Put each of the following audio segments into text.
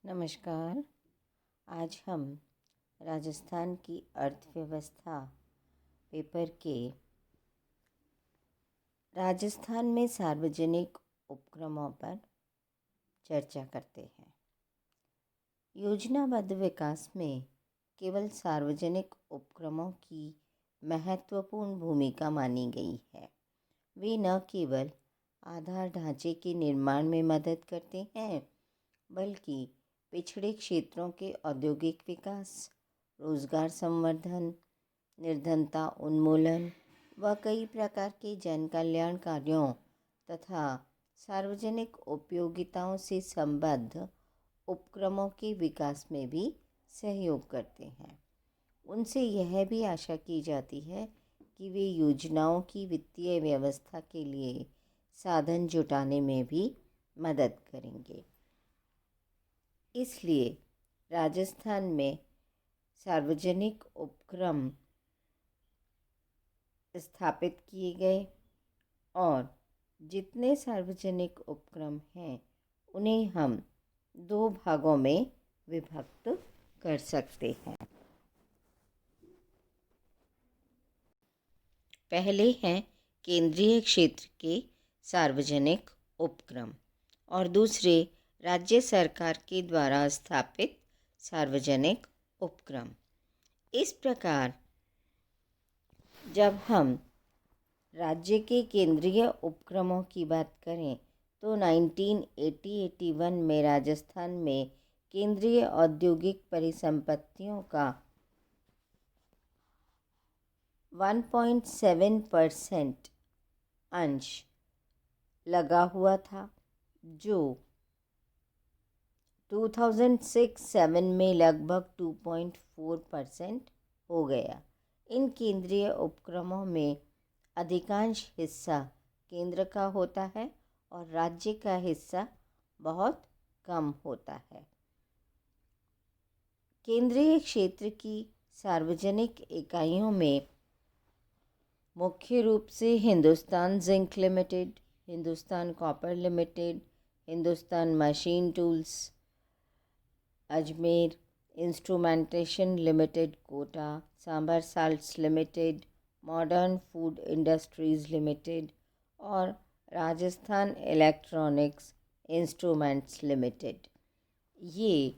नमस्कार। आज हम राजस्थान की अर्थव्यवस्था पेपर के राजस्थान में सार्वजनिक उपक्रमों पर चर्चा करते हैं। योजनाबद्ध विकास में केवल सार्वजनिक उपक्रमों की महत्वपूर्ण भूमिका मानी गई है। वे न केवल आधार ढांचे के निर्माण में मदद करते हैं, बल्कि पिछड़े क्षेत्रों के औद्योगिक विकास, रोजगार संवर्धन, निर्धनता उन्मूलन व कई प्रकार के जन कल्याण कार्यों तथा सार्वजनिक उपयोगिताओं से संबद्ध उपक्रमों के विकास में भी सहयोग करते हैं। उनसे यह भी आशा की जाती है कि वे योजनाओं की वित्तीय व्यवस्था के लिए साधन जुटाने में भी मदद करेंगे। इसलिए राजस्थान में सार्वजनिक उपक्रम स्थापित किए गए और जितने सार्वजनिक उपक्रम हैं उन्हें हम दो भागों में विभक्त कर सकते हैं। पहले हैं केंद्रीय क्षेत्र के सार्वजनिक उपक्रम और दूसरे राज्य सरकार के द्वारा स्थापित सार्वजनिक उपक्रम। इस प्रकार जब हम राज्य के केंद्रीय उपक्रमों की बात करें तो 1980-81 में राजस्थान में केंद्रीय औद्योगिक परिसंपत्तियों का 1.7% अंश लगा हुआ था, जो 2006-07 में लगभग 2.4% हो गया। इन केंद्रीय उपक्रमों में अधिकांश हिस्सा केंद्र का होता है और राज्य का हिस्सा बहुत कम होता है। केंद्रीय क्षेत्र की सार्वजनिक इकाइयों में मुख्य रूप से Hindustan zinc limited, Hindustan copper limited, Hindustan machine tools Ajmer, instrumentation limited Kota, Sambhar salts limited, modern food industries limited और राजस्थान इलेक्ट्रॉनिक्स इंस्ट्रूमेंट्स लिमिटेड ये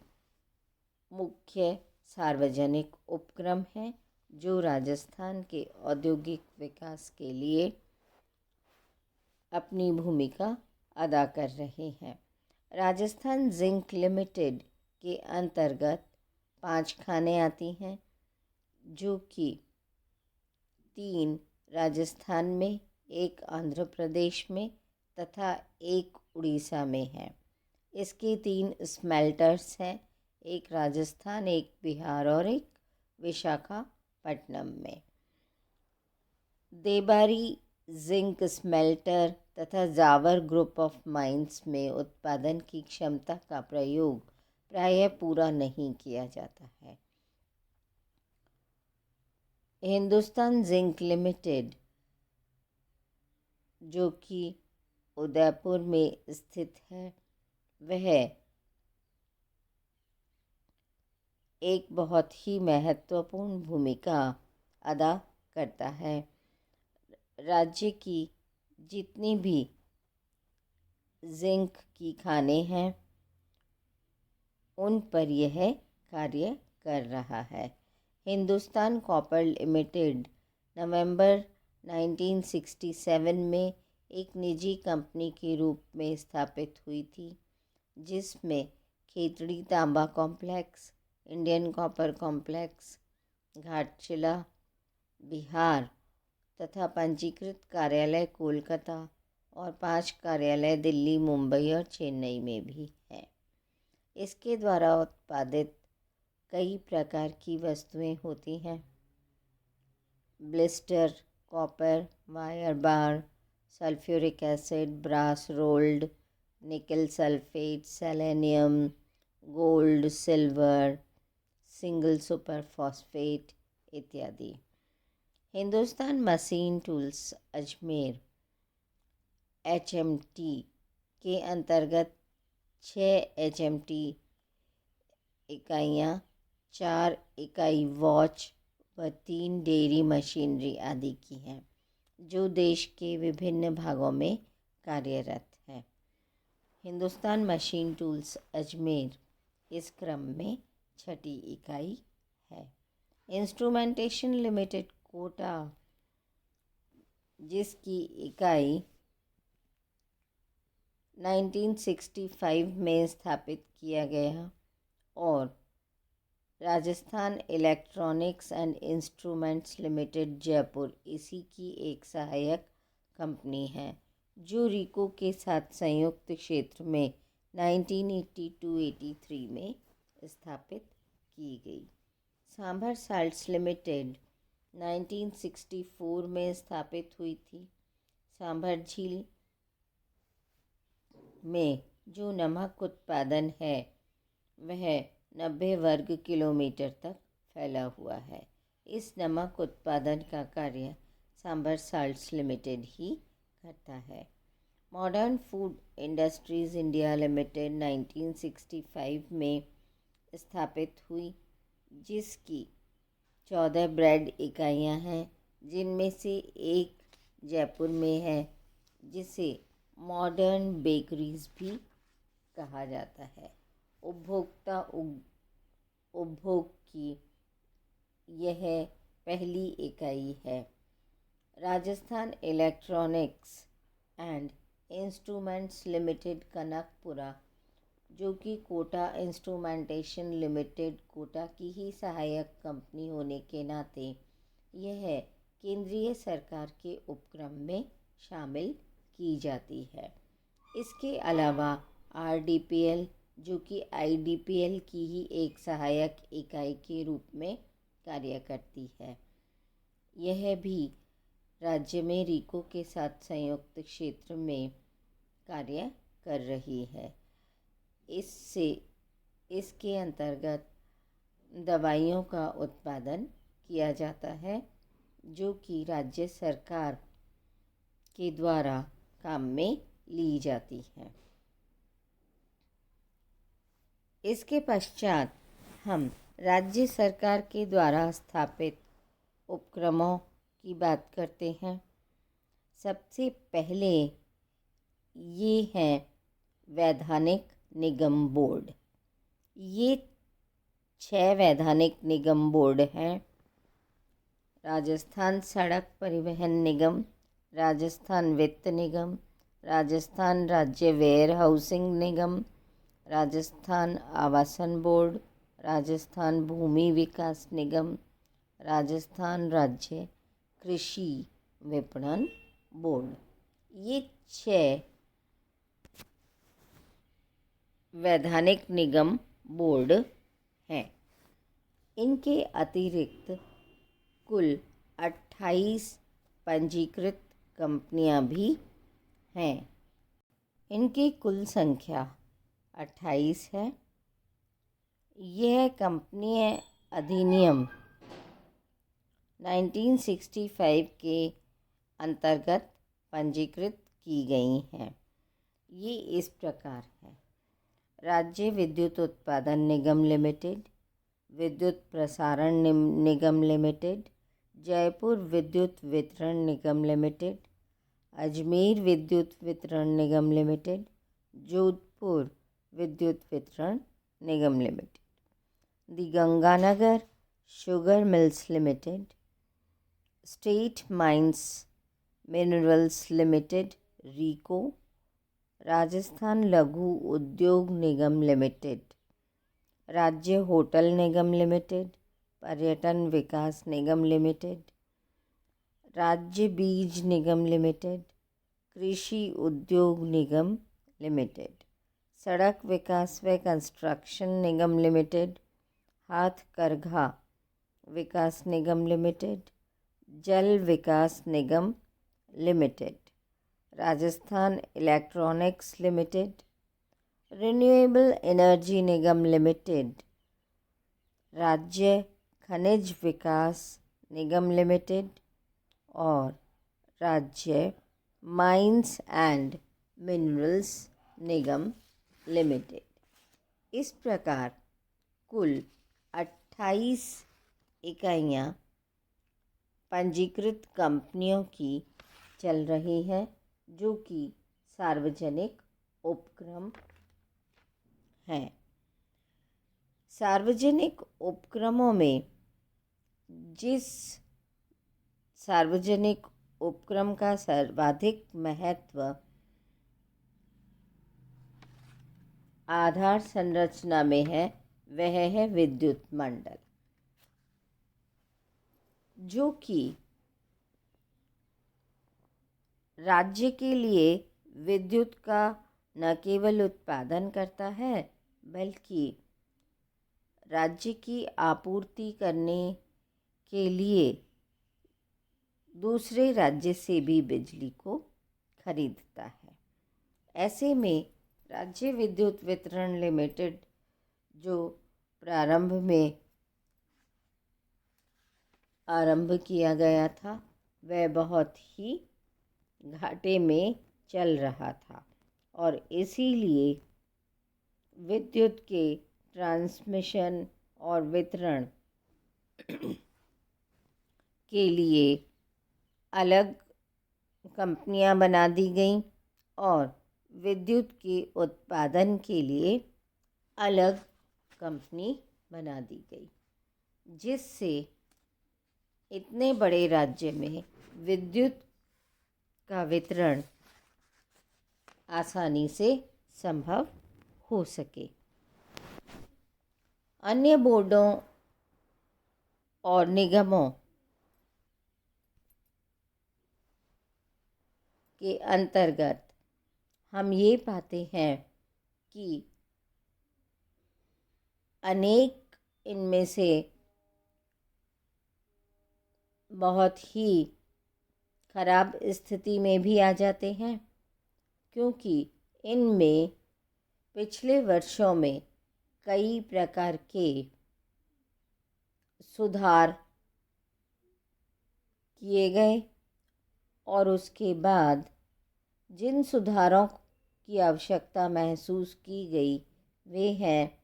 मुख्य सार्वजनिक उपक्रम हैं जो राजस्थान के औद्योगिक विकास के लिए अपनी भूमिका अदा कर रहे हैं। राजस्थान जिंक लिमिटेड के अंतर्गत 5 खानें आती हैं, जो कि 3 राजस्थान में, 1 आंध्र प्रदेश में तथा 1 उड़ीसा में है। इसके 3 स्मेल्टर्स हैं, एक राजस्थान, एक बिहार और एक विशाखापट्टनम में। देबारी जिंक स्मेल्टर तथा जावर ग्रुप ऑफ माइंस में उत्पादन की क्षमता का प्रयोग प्रायः पूरा नहीं किया जाता है। हिंदुस्तान जिंक लिमिटेड, जो कि उदयपुर में स्थित है, वह एक बहुत ही महत्वपूर्ण भूमिका अदा करता है। राज्य की जितनी भी जिंक की खानें हैं उन पर यह कार्य कर रहा है। हिंदुस्तान कॉपर लिमिटेड नवंबर 1967 में एक निजी कंपनी के रूप में स्थापित हुई थी, जिसमें खेतड़ी तांबा complex, Indian copper complex, Ghatshila Bihar तथा पंजीकृत कार्यालय कोलकाता और 5 कार्यालय दिल्ली, मुंबई और चेन्नई में भी हैं। इसके द्वारा उत्पादित कई प्रकार की वस्तुएं होती हैं। Blister, copper, wire bar, sulphuric acid, brass rolled, nickel sulphate, selenium, gold, silver, single super phosphate इत्यादि। Hindustan machine tools Ajmer HMT के अंतर्गत 6 HMT इकाइयाँ, 4 इकाई वॉच व 3 डेयरी मशीनरी आदि की हैं, जो देश के विभिन्न भागों में कार्यरत है। हिंदुस्तान मशीन टूल्स अजमेर इस क्रम में 6ठी इकाई है। इंस्ट्रूमेंटेशन लिमिटेड कोटा, जिसकी इकाई 1965 में स्थापित किया गया, और Rajasthan electronics and instruments limited Jaipur इसी की एक सहायक कंपनी है, जो रीको के साथ संयुक्त क्षेत्र में 1982-83 में स्थापित की गई। सांभर साल्ट्स लिमिटेड 1964 में स्थापित हुई थी। सांभर झील में जो नमक उत्पादन है वह 90 वर्ग किलोमीटर तक फैला हुआ है। इस नमक उत्पादन का कार्य सांभर साल्ट्स लिमिटेड ही करता है। Modern food industries India limited 1965 में स्थापित हुई, जिसकी 14 ब्रेड इकाइयाँ हैं, जिनमें से एक जयपुर में है, जिसे मॉडर्न बेकरीज भी कहा जाता है। उपभोक्ता उपभोग की यह पहली इकाई है। Rajasthan electronics and instruments limited Kanakapura, जो कि कोटा इंस्ट्रूमेंटेशन लिमिटेड कोटा की ही सहायक कंपनी होने के नाते यह केंद्रीय सरकार के उपक्रम में शामिल की जाती है। इसके अलावा RDPL, जो कि IDPL की ही एक सहायक इकाई के रूप में कार्य करती है, यह भी राज्य में रीको के साथ संयुक्त क्षेत्र में कार्य कर रही है। इसके अंतर्गत दवाइयों का उत्पादन किया जाता है, जो कि राज्य सरकार के द्वारा काम में ली जाती है। इसके पश्चात हम राज्य सरकार के द्वारा स्थापित उपक्रमों की बात करते हैं। सबसे पहले ये है वैधानिक निगम बोर्ड। ये 6 वैधानिक निगम बोर्ड हैं। राजस्थान सड़क परिवहन निगम, राजस्थान वित्त निगम, राजस्थान राज्य वेयर हाउसिंग निगम, राजस्थान आवासन बोर्ड, राजस्थान भूमि विकास निगम, राजस्थान राज्य कृषि विपणन बोर्ड। ये 6 वैधानिक निगम बोर्ड हैं। इनके अतिरिक्त कुल 28 पंजीकृत कंपनियां भी हैं। इनकी कुल संख्या 28 है। यह कंपनी अधिनियम 1965 के अंतर्गत पंजीकृत की गई हैं। ये इस प्रकार है: राज्य विद्युत उत्पादन निगम लिमिटेड, विद्युत प्रसारण निगम लिमिटेड, जयपुर विद्युत वितरण निगम लिमिटेड, अजमेर विद्युत वितरण निगम लिमिटेड, जोधपुर विद्युत वितरण निगम limited, the Ganganagar sugar mills limited, state mines minerals limited RIICO, Rajasthan लघु उद्योग निगम लिमिटेड, राज्य होटल निगम लिमिटेड, पर्यटन विकास निगम लिमिटेड, राज्य बीज निगम लिमिटेड, कृषि उद्योग निगम लिमिटेड, सड़क विकास व कंस्ट्रक्शन निगम लिमिटेड, हाथकरघा विकास निगम लिमिटेड, जल विकास निगम limited, Rajasthan electronics limited, renewable energy निगम लिमिटेड, राज्य खनिज विकास निगम लिमिटेड और राज्य माइंस एंड मिनरल्स निगम लिमिटेड। इस प्रकार कुल 28 इकाइयाँ पंजीकृत कंपनियों की चल रही हैं, जो कि सार्वजनिक उपक्रम हैं। सार्वजनिक उपक्रमों में जिस सार्वजनिक उपक्रम का सर्वाधिक महत्व आधार संरचना में है, वह है विद्युत मंडल, जो कि राज्य के लिए विद्युत का न केवल उत्पादन करता है, बल्कि राज्य की आपूर्ति करने के लिए दूसरे राज्य से भी बिजली को खरीदता है। ऐसे में राज्य विद्युत वितरण लिमिटेड, जो प्रारंभ में आरंभ किया गया था, वह बहुत ही घाटे में चल रहा था और इसीलिए विद्युत के ट्रांसमिशन और वितरण के लिए अलग कंपनियां बना दी गईं और विद्युत के उत्पादन के लिए अलग कंपनी बना दी गई, जिससे इतने बड़े राज्य में विद्युत का वितरण आसानी से संभव हो सके। अन्य बोर्डों और निगमों के अंतर्गत हम ये पाते हैं कि अनेक इनमें से बहुत ही खराब स्थिति में भी आ जाते हैं, क्योंकि इनमें पिछले वर्षों में कई प्रकार के सुधार किए गए और उसके बाद जिन सुधारों की आवश्यकता महसूस की गई वे हैं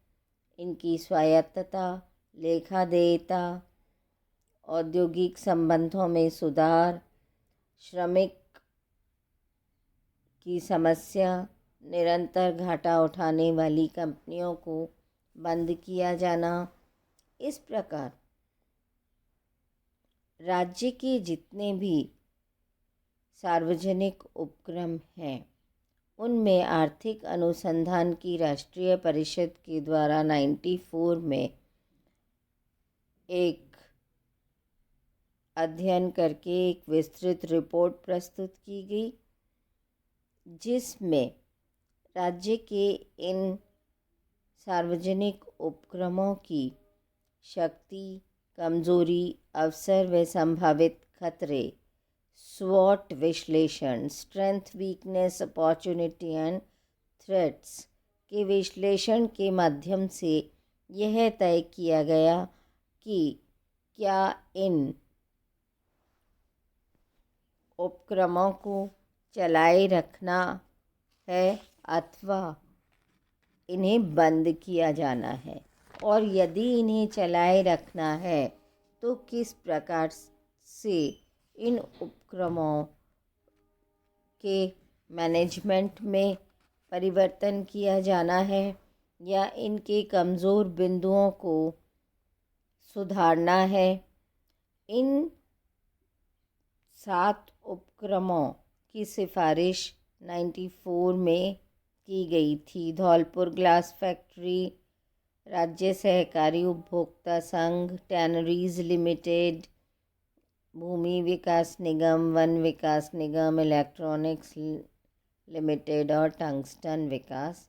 इनकी स्वायत्तता, लेखा देयता, औद्योगिक संबंधों में सुधार, श्रमिक की समस्या, निरंतर घाटा उठाने वाली कंपनियों को बंद किया जाना। इस प्रकार राज्य के जितने भी सार्वजनिक उपक्रम हैं, उनमें आर्थिक अनुसंधान की राष्ट्रीय परिषद के द्वारा 94 में एक अध्ययन करके एक विस्तृत रिपोर्ट प्रस्तुत की गई, जिसमें राज्य के इन सार्वजनिक उपक्रमों की शक्ति, कमजोरी, अवसर व संभावित खतरे, स्वॉट विश्लेषण, strength, weakness, opportunity and threats के विश्लेषण के माध्यम से यह तय किया गया कि क्या इन उपक्रमों को चलाए रखना है अथवा इन्हें बंद किया जाना है, और यदि इन्हें चलाए रखना है तो किस प्रकार से इन उपक्रमों के मैनेजमेंट में परिवर्तन किया जाना है या इनके कमज़ोर बिंदुओं को सुधारना है। इन 7 उपक्रमों की सिफारिश 94 में की गई थी। धौलपुर ग्लास फैक्ट्री, राज्य सहकारी उपभोक्ता संघ, टैनरीज लिमिटेड, भूमि विकास निगम, वन विकास निगम, इलेक्ट्रॉनिक्स लिमिटेड और टंगस्टन विकास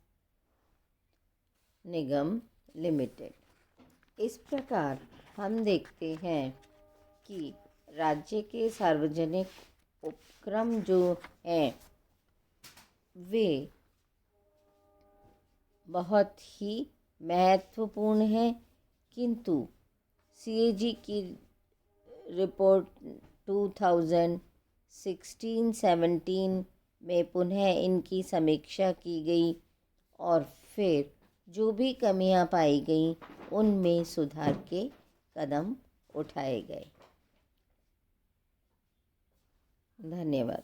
निगम लिमिटेड। इस प्रकार हम देखते हैं कि राज्य के सार्वजनिक उपक्रम जो हैं वे बहुत ही महत्वपूर्ण हैं, किंतु सीएजी की रिपोर्ट 2016-17 में पुनः इनकी समीक्षा की गई और फिर जो भी कमियां पाई गई उनमें सुधार के कदम उठाए गए। धन्यवाद।